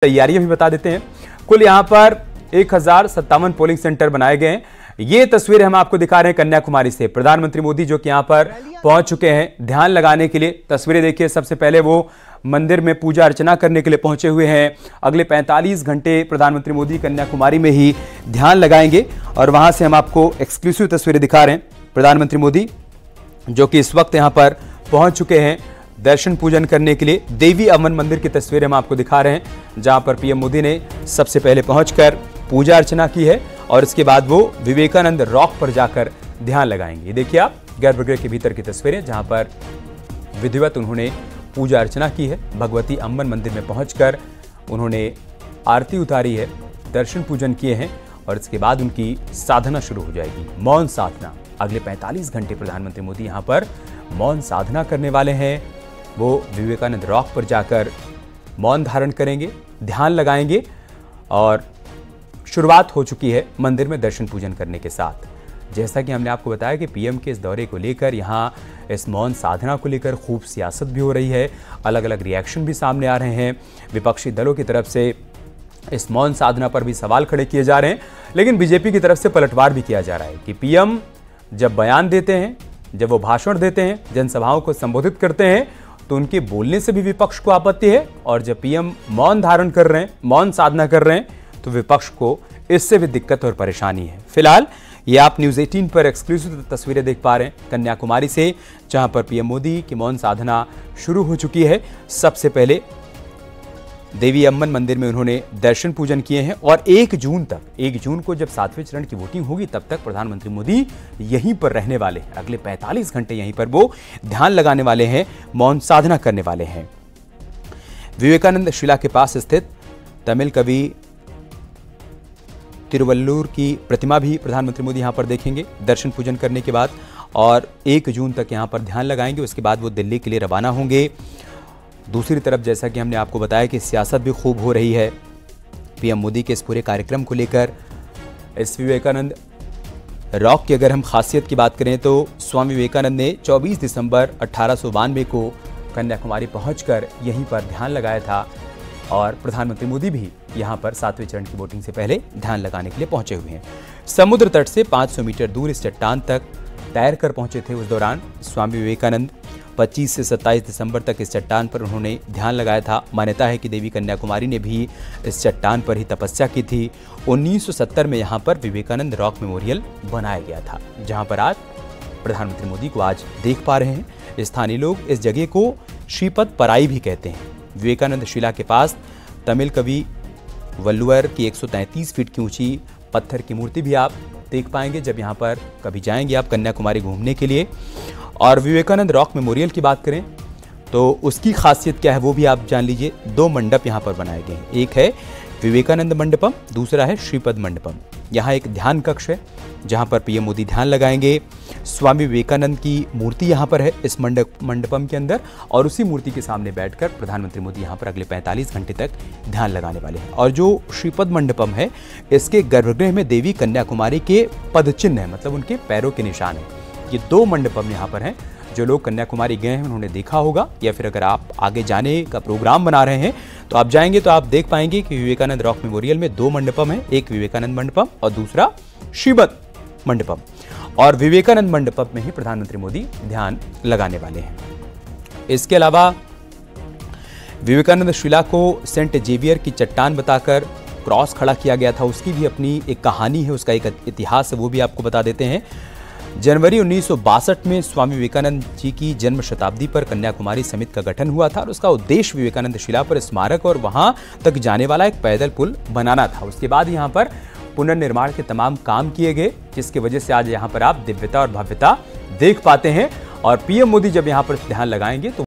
तैयारियां भी बता देते हैं। कुल यहां पर 1057 पोलिंग सेंटर बनाए गए हैं। ये तस्वीरें हम आपको दिखा रहे हैं कन्याकुमारी से। प्रधानमंत्री मोदी जो कि यहां पर पहुंच चुके हैं ध्यान लगाने के लिए। तस्वीरें देखिए, सबसे पहले वो मंदिर में पूजा अर्चना करने के लिए पहुंचे हुए हैं। अगले 45 घंटे प्रधानमंत्री मोदी कन्याकुमारी में ही ध्यान लगाएंगे और वहां से हम आपको एक्सक्लूसिव तस्वीरें दिखा रहे हैं। प्रधानमंत्री मोदी जो कि इस वक्त यहां पर पहुंच चुके हैं दर्शन पूजन करने के लिए। देवी अमन मंदिर की तस्वीरें हम आपको दिखा रहे हैं, जहां पर पीएम मोदी ने सबसे पहले पहुंचकर पूजा अर्चना की है और इसके बाद वो विवेकानंद रॉक पर जाकर ध्यान लगाएंगे। देखिए आप गर्भगृह के भीतर की तस्वीरें, जहां पर विधिवत उन्होंने पूजा अर्चना की है। भगवती अम्बन मंदिर में पहुंचकर उन्होंने आरती उतारी है, दर्शन पूजन किए हैं और इसके बाद उनकी साधना शुरू हो जाएगी, मौन साधना। अगले 45 घंटे प्रधानमंत्री मोदी यहां पर मौन साधना करने वाले हैं। वो विवेकानंद रॉक पर जाकर मौन धारण करेंगे, ध्यान लगाएंगे और शुरुआत हो चुकी है मंदिर में दर्शन पूजन करने के साथ। जैसा कि हमने आपको बताया कि पीएम के इस दौरे को लेकर यहाँ इस मौन साधना को लेकर खूब सियासत भी हो रही है। अलग अलग रिएक्शन भी सामने आ रहे हैं। विपक्षी दलों की तरफ से इस मौन साधना पर भी सवाल खड़े किए जा रहे हैं, लेकिन बीजेपी की तरफ से पलटवार भी किया जा रहा है कि पीएम जब बयान देते हैं, जब वो भाषण देते हैं, जनसभाओं को संबोधित करते हैं, तो उनके बोलने से भी विपक्ष को आपत्ति है और जब पीएम मौन धारण कर रहे हैं, मौन साधना कर रहे हैं, तो विपक्ष को इससे भी दिक्कत और परेशानी है। फिलहाल ये आप न्यूज़ 18 पर एक्सक्लूसिव तस्वीरें देख पा रहे हैं कन्याकुमारी से, जहां पर पीएम मोदी की मौन साधना शुरू हो चुकी है। सबसे पहले देवी अम्बन मंदिर में उन्होंने दर्शन पूजन किए हैं और 1 जून को जब 7वें चरण की वोटिंग होगी तब तक प्रधानमंत्री मोदी यहीं पर रहने वाले हैं। अगले 45 घंटे यहीं पर वो ध्यान लगाने वाले हैं, मौन साधना करने वाले हैं। विवेकानंद शिला के पास स्थित तमिल कवि तिरुवल्लुर की प्रतिमा भी प्रधानमंत्री मोदी यहां पर देखेंगे दर्शन पूजन करने के बाद, और 1 जून तक यहां पर ध्यान लगाएंगे। उसके बाद वो दिल्ली के लिए रवाना होंगे। दूसरी तरफ जैसा कि हमने आपको बताया कि सियासत भी खूब हो रही है पीएम मोदी के इस पूरे कार्यक्रम को लेकर। इस विवेकानंद रॉक की अगर हम खासियत की बात करें तो स्वामी विवेकानंद ने 24 दिसंबर 1892 को कन्याकुमारी पहुंचकर यहीं पर ध्यान लगाया था और प्रधानमंत्री मोदी भी यहां पर 7वें चरण की वोटिंग से पहले ध्यान लगाने के लिए पहुंचे हुए हैं। समुद्र तट से 500 मीटर दूर इस चट्टान तक तैर कर पहुंचे थे। उस दौरान स्वामी विवेकानंद 25 से 27 दिसंबर तक इस चट्टान पर उन्होंने ध्यान लगाया था। मान्यता है कि देवी कन्याकुमारी ने भी इस चट्टान पर ही तपस्या की थी। 1970 में यहाँ पर विवेकानंद रॉक मेमोरियल बनाया गया था, जहाँ पर आज प्रधानमंत्री मोदी को आज देख पा रहे हैं। स्थानीय लोग इस जगह को श्रीपद पराई भी कहते हैं। विवेकानंद शिला के पास तमिल कवि वल्लुवर की 133 फीट की ऊंची पत्थर की मूर्ति भी आप देख पाएंगे जब यहाँ पर कभी जाएंगे आप कन्याकुमारी घूमने के लिए। और विवेकानंद रॉक मेमोरियल की बात करें तो उसकी खासियत क्या है वो भी आप जान लीजिए। 2 मंडप यहाँ पर बनाए गए हैं, एक है विवेकानंद मंडपम, दूसरा है श्रीपद मंडपम। यहाँ एक ध्यान कक्ष है जहाँ पर पीएम मोदी ध्यान लगाएंगे। स्वामी विवेकानंद की मूर्ति यहाँ पर है इस मंडपम के अंदर, और उसी मूर्ति के सामने बैठकर प्रधानमंत्री मोदी यहाँ पर अगले 45 घंटे तक ध्यान लगाने वाले हैं। और जो श्रीपद मंडपम है, इसके गर्भगृह में देवी कन्याकुमारी के पद चिन्ह है, मतलब उनके पैरों के निशान है। ये 2 मंडपम यहाँ पर हैं। जो लोग कन्याकुमारी गए हैं उन्होंने देखा होगा, या फिर अगर आप आगे जाने का प्रोग्राम बना रहे हैं तो आप जाएंगे तो आप देख पाएंगे कि विवेकानंद रॉक मेमोरियल में 2 मंडपम है, एक विवेकानंद मंडपम और दूसरा श्रीपद मंडपम। और विवेकानंद मंडपम में ही प्रधानमंत्री मोदी ध्यान लगाने वाले हैं। इसके अलावा विवेकानंद शिला को सेंट जेवियर की चट्टान बताकर क्रॉस खड़ा किया गया था, उसकी भी अपनी एक कहानी है, उसका एक इतिहास है, वो भी आपको बता देते हैं। जनवरी 1962 में स्वामी विवेकानंद जी की जन्म शताब्दी पर कन्याकुमारी समिति का गठन हुआ था और उसका उद्देश्य विवेकानंद शिला पर स्मारक और वहां तक जाने वाला एक पैदल पुल बनाना था। उसके बाद यहां पर पुनर्निर्माण के तमाम काम किए गए, जिसकी वजह से आज यहां पर आप दिव्यता और भव्यता देख पाते हैं। और पीएम मोदी जब यहां पर ध्यान लगाएंगे तो